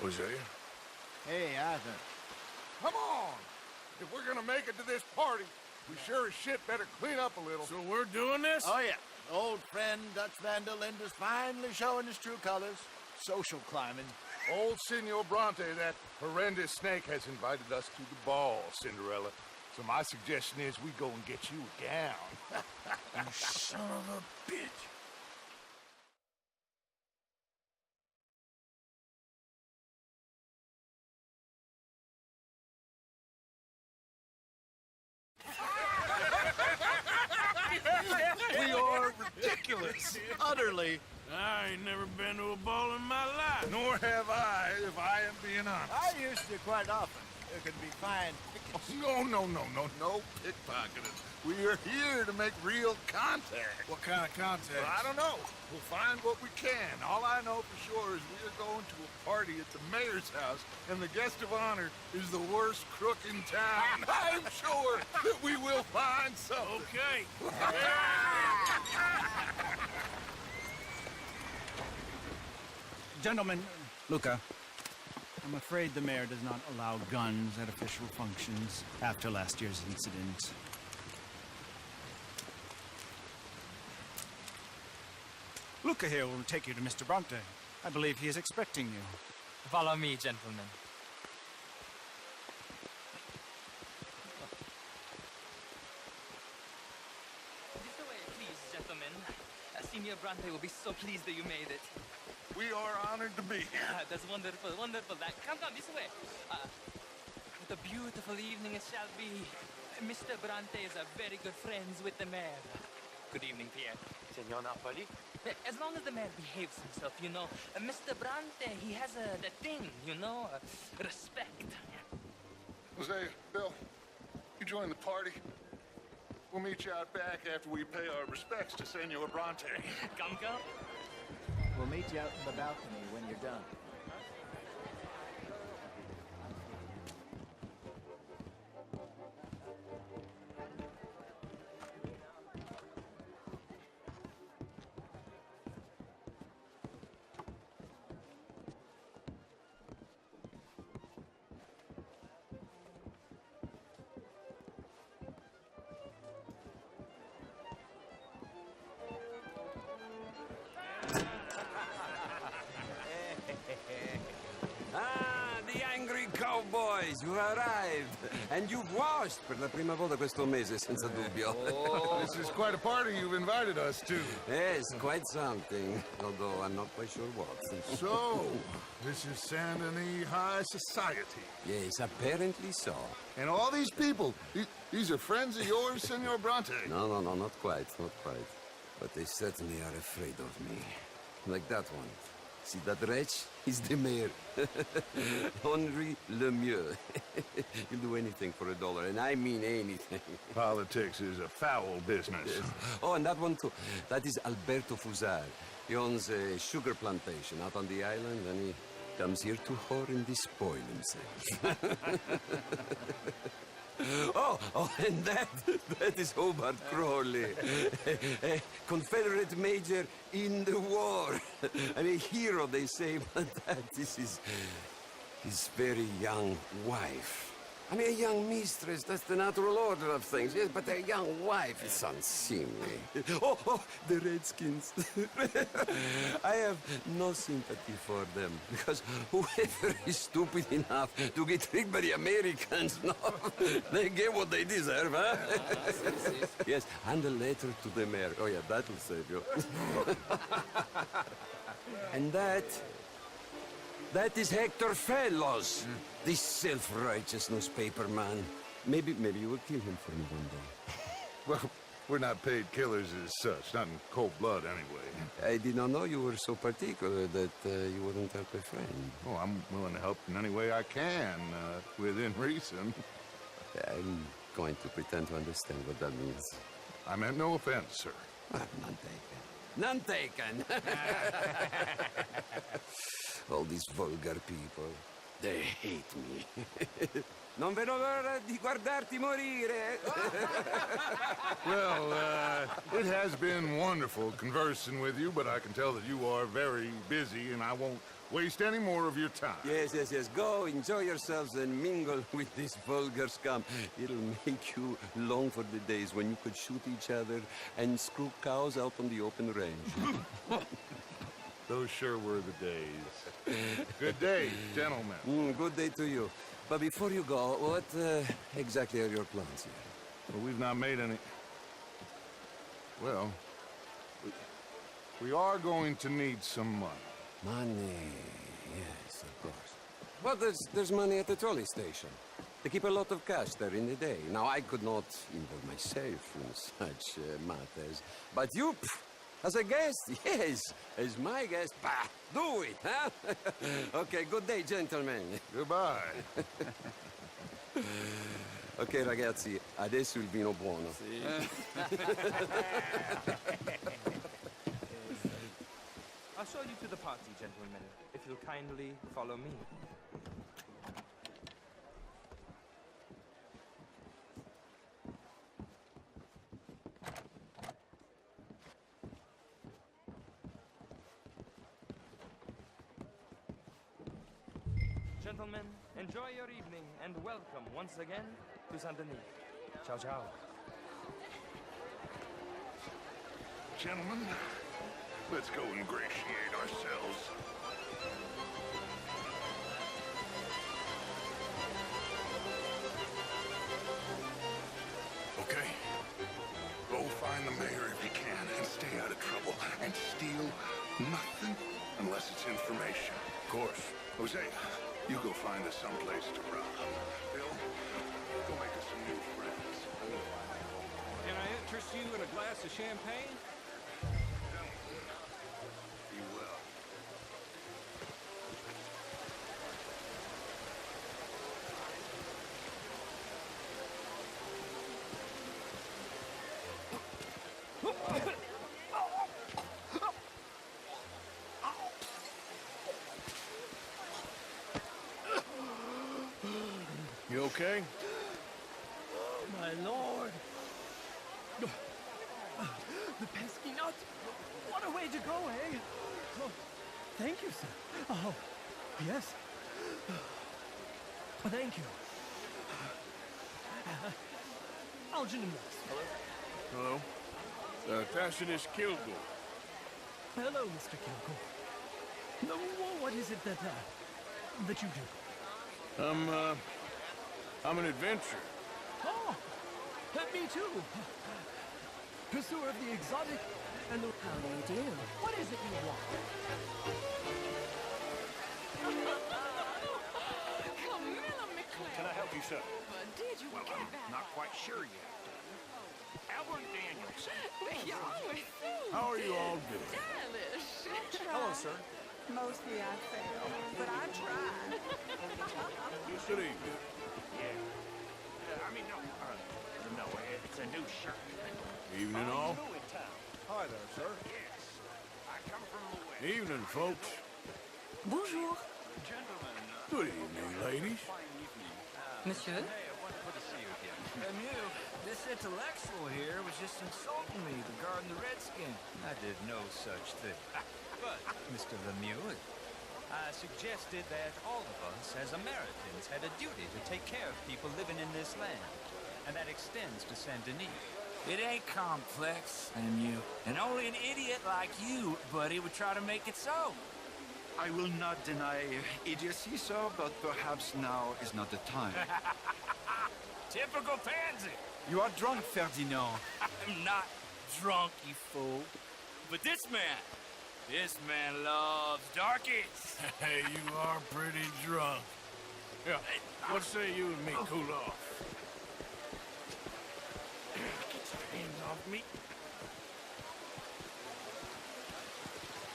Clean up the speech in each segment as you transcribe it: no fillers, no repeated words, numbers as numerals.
Jose? Hey, Arthur. Come on! If we're gonna make it to this party, we sure as shit better clean up a little. So we're doing this? Oh, yeah. Old friend Dutch Van der Linde's finally showing his true colors. Social climbing. Old Senor Bronte, that horrendous snake, has invited us to the ball, Cinderella. So my suggestion is we go and get you a gown. You son of a bitch. We are ridiculous. Utterly. I ain't never been to a ball in my life. Nor have I, if I am being honest. I used to quite often. There can be fine pickings. No pickpocketing. We are here to make real contact. What kind of contact? Well, I don't know. We'll find what we can. All I know for sure is we are going to a party at the mayor's house, and the guest of honor is the worst crook in town. I'm sure that we will find something. Okay. Gentlemen, Luca, I'm afraid the mayor does not allow guns at official functions after last year's incident. Luca here will take you to Mr. Bronte. I believe he is expecting you. Follow me, gentlemen. This way, please, gentlemen. Senior Bronte will be so pleased that you made it. We are honored to be here. That's wonderful, wonderful. Come, this way. What a beautiful evening it shall be. Mr. Bronte is a very good friends with the mayor. Good evening, Pierre. Senor Napoli? As long as the mayor behaves himself, you know. Mr. Bronte, he has that thing, you know, respect. Jose, Bill, you join the party. We'll meet you out back after we pay our respects to Senor Bronte. Come. We'll meet you out in the balcony when you're done. The angry cowboys, you arrived. And you've washed per la prima volta questo mese, senza dubbio. This is quite a party you've invited us to. Yes, quite something. Although I'm not quite sure what. So, this is Saint Denis High Society. Yes, apparently so. And all these people, these are friends of yours, Senor Bronte? No, not quite. But they certainly are afraid of me. Like that one. See that wretch? He's the mayor. Henri Lemieux. He'll do anything for $1, and I mean anything. Politics is a foul business. Yes. Oh, and that one too. That is Alberto Fusar. He owns a sugar plantation out on the island, and he comes here to whore and despoil himself. Oh, and that is Hobart Crawley, a Confederate major in the war. I mean, a hero, they say, but that is his very young wife. I mean, a young mistress, that's the natural order of things, yes, but a young wife is unseemly. Oh, the Redskins. I have no sympathy for them, because whoever is stupid enough to get tricked by the Americans, no, they get what they deserve, huh? Yes, and a letter to the mayor. Oh, yeah, that'll save you. And that is Hector Fellows. This self-righteous newspaper man. Maybe you will kill him for me one day. Well, we're not paid killers as such, not in cold blood anyway. I did not know you were so particular that you wouldn't help a friend. Oh, I'm willing to help in any way I can, within reason. I'm going to pretend to understand what that means. I meant no offense, sir. None taken. All these vulgar people. They hate me. Non vedo l'ora di guardarti morire. Well, it has been wonderful conversing with you, but I can tell that you are very busy, and I won't waste any more of your time. Yes. Go, enjoy yourselves and mingle with this vulgar scum. It'll make you long for the days when you could shoot each other and screw cows out on the open range. Those sure were the days. Good day, gentlemen. Good day to you. But before you go, what exactly are your plans here? Well, we've not made any... Well, we are going to need some money. Money, yes, of course. Well, there's money at the trolley station. They keep a lot of cash there in the day. Now, I could not involve myself in such matters. But you, as a guest, yes, as my guest, bah, do it, huh? Okay, good day, gentlemen. Goodbye. Ok, ragazzi, adesso il vino buono. I'll show you to the party, gentlemen, if you'll kindly follow me. Gentlemen, enjoy your evening and welcome once again to Saint Denis. Ciao, ciao. Gentlemen, let's go ingratiate ourselves. Okay. Go find the mayor if you can and stay out of trouble. And steal nothing unless it's information. Of course. Jose, you go find us someplace to rob. Bill, go make us some new friends. Can I interest you in a glass of champagne? Be well. You okay? My lord! The pesky nut! What a way to go, eh? Oh, thank you, sir. Oh, yes. Thank you. Algernon West. Hello? Tacitus Kilgore. Hello, Mr. Kilgore. No, what is it that you do? I'm an adventurer. Oh, me too. Pursuer of the exotic and the... How do you do? What is it you want? Camilla McClellan. Can I help you, sir? But did you get that? Not quite sure yet. Albert Daniels. You're always so How are you all doing? stylish. Hello, sir. Mostly I fail, but I tried. Good evening. No, it's a new shirt. Evening, all. Hi there, sir. Yes, I come from the west. Evening, folks. Bonjour. Gentlemen, Good evening, ladies. Monsieur? hey, I want to put a see with you. Mew, this intellectual here was just insulting me regarding the Redskin. I did no such thing. But, Mr. Lemieux, I suggested that all of us as Americans had a duty to take care of people living in this land. And that extends to Saint Denis. It ain't complex, Mew. And only an idiot like you, buddy, would try to make it so. I will not deny idiocy, sir, but perhaps now is not the time. Typical pansy. You are drunk, Ferdinand. I'm not drunk, you fool. But this man loves darkies. Hey, you are pretty drunk. Yeah, what say you and me cool off? Get your hands off me.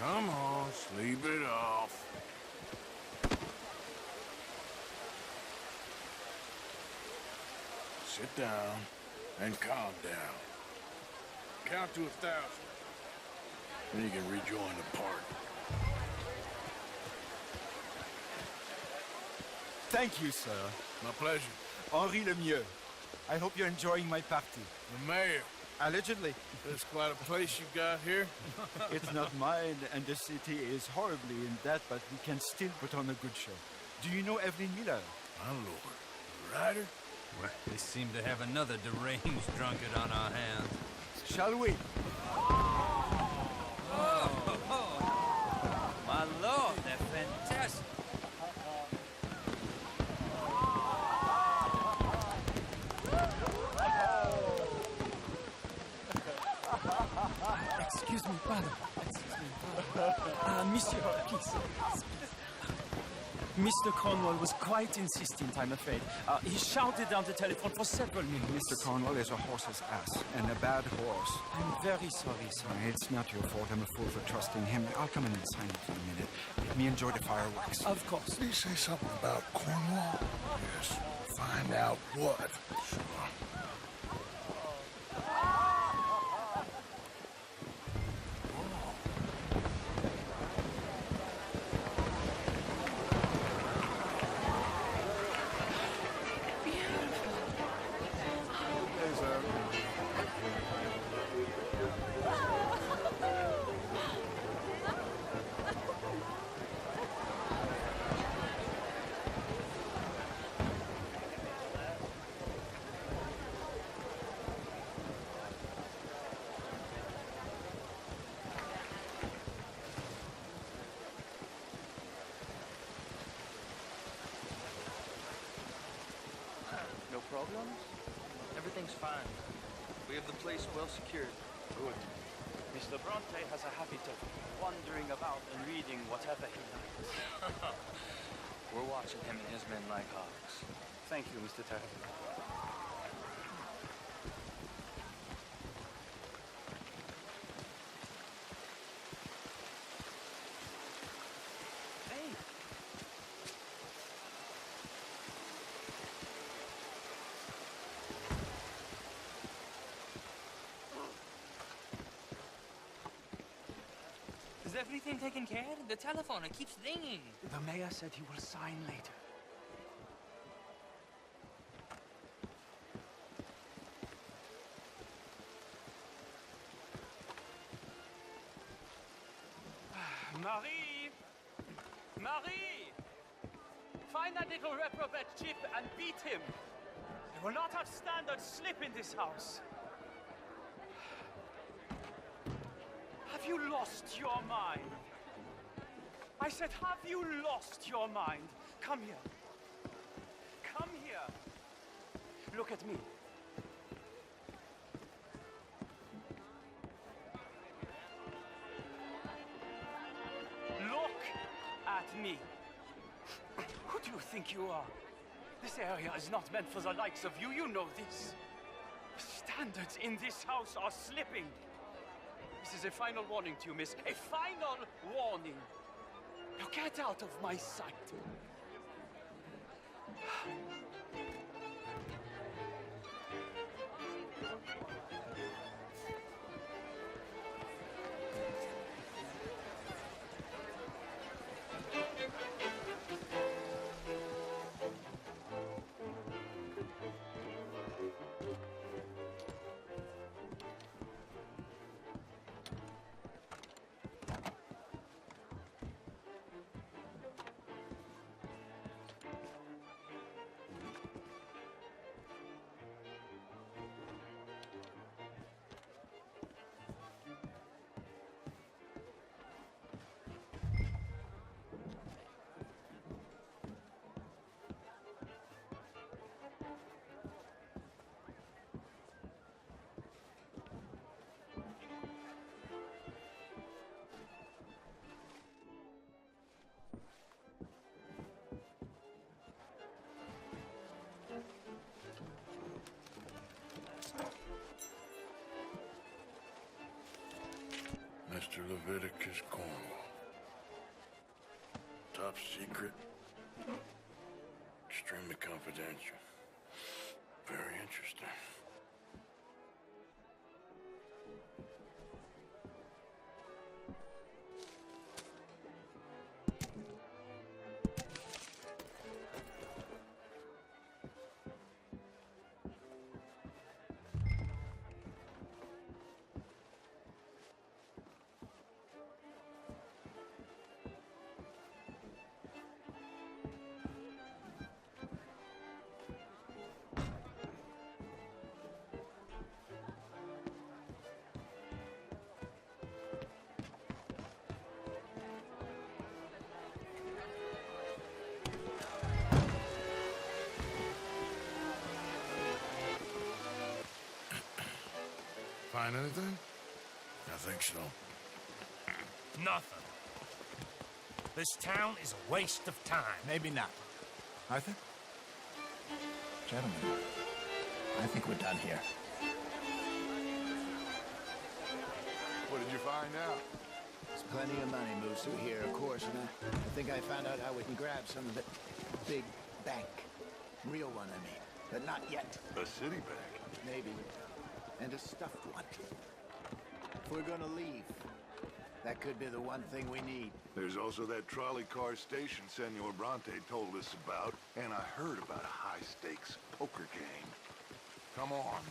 Come on, sleep it off. Sit down and calm down. Count to 1,000. Then you can rejoin the party. Thank you, sir. My pleasure. Henri Lemieux. I hope you're enjoying my party. The mayor. Allegedly. That's quite a place you got here. It's not mine, and the city is horribly in debt, but we can still put on a good show. Do you know Evelyn Miller? My lord. The writer? Well, we seem to have another deranged drunkard on our hands. Shall we? My lord, they're fantastic. Excuse me, pardon. Monsieur, please. Mr. Cornwall was quite insistent, I'm afraid. He shouted down the telephone for several minutes. Mr. Cornwall is a horse's ass, and a bad horse. I'm very sorry, sir. It's not your fault. I'm a fool for trusting him. I'll come in and sign it for a minute. Let me enjoy the fireworks. Of course. Did he say something about Cornwall? Yes. Find out what. Sure. No problems? Everything's fine. We have the place well secured. Good. Mr. Bronte has a habit of wandering about and reading whatever he likes. We're watching him and his men like hawks. Thank you, Mr. Turbid. Hey! Is everything taken care of? The telephone, it keeps ringing. The mayor said he will sign later. Marie! Marie! Find that little reprobate chip and beat him. I will not have standard slip in this house. Have you lost your mind? I said, have you lost your mind? Come here. Come here. Look at me. Look at me. Who do you think you are? This area is not meant for the likes of you. You know this. Standards in this house are slipping. This is a final warning to you, miss. A final warning. Now get out of my sight. Mr. Leviticus Cornwall. Top secret. Extremely confidential. Very interesting. find anything? I think so. Nothing. This town is a waste of time. Maybe not. Arthur? Gentlemen, I think we're done here. What did you find out? There's plenty of money moves through here, of course, and I think I found out how we can grab some of the big bank. Real one, I mean. But not yet. A city bank? Maybe. And a stuffed one. If we're gonna leave, that could be the one thing we need. There's also that trolley car station Senor Bronte told us about, and I heard about a high-stakes poker game. Come on.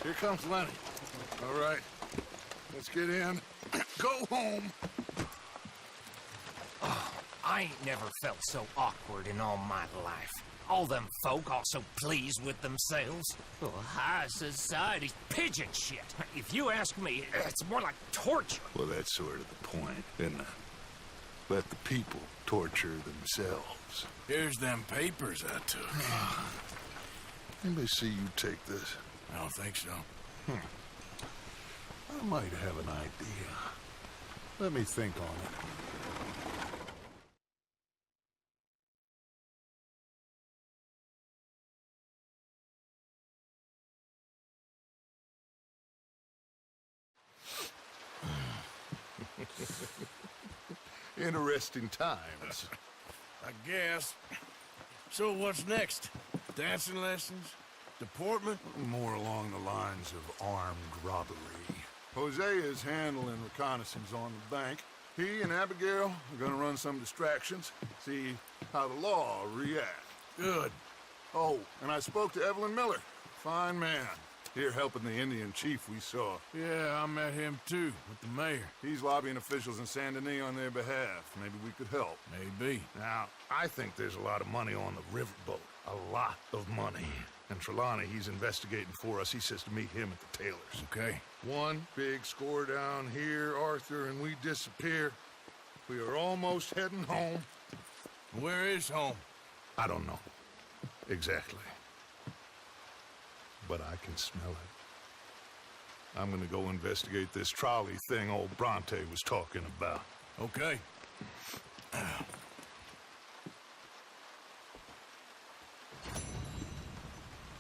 Here comes Lenny. All right, let's get in. Go home. I ain't never felt so awkward in all my life. All them folk all so pleased with themselves. Oh, high society's pigeon shit. If you ask me, it's more like torture. Well, that's sort of the point, isn't it? Let the people torture themselves. Here's them papers I took. Let me see you take this. I don't think so. I might have an idea. Let me think on it. Interesting times. I guess. So what's next? Dancing lessons? Deportment? More along the lines of armed robbery. Hosea is handling reconnaissance on the bank. He and Abigail are gonna run some distractions, see how the law reacts. Good. Oh, and I spoke to Evelyn Miller. Fine man. Here helping the Indian chief we saw. Yeah, I met him too, with the mayor. He's lobbying officials in Saint Denis on their behalf. Maybe we could help. Maybe. Now, I think there's a lot of money on the riverboat. A lot of money. And Trelawney, he's investigating for us. He says to meet him at the Taylor's. Okay. One big score down here, Arthur, and we disappear. We are almost heading home. Where is home? I don't know. Exactly. But I can smell it. I'm gonna go investigate this trolley thing old Bronte was talking about. Okay.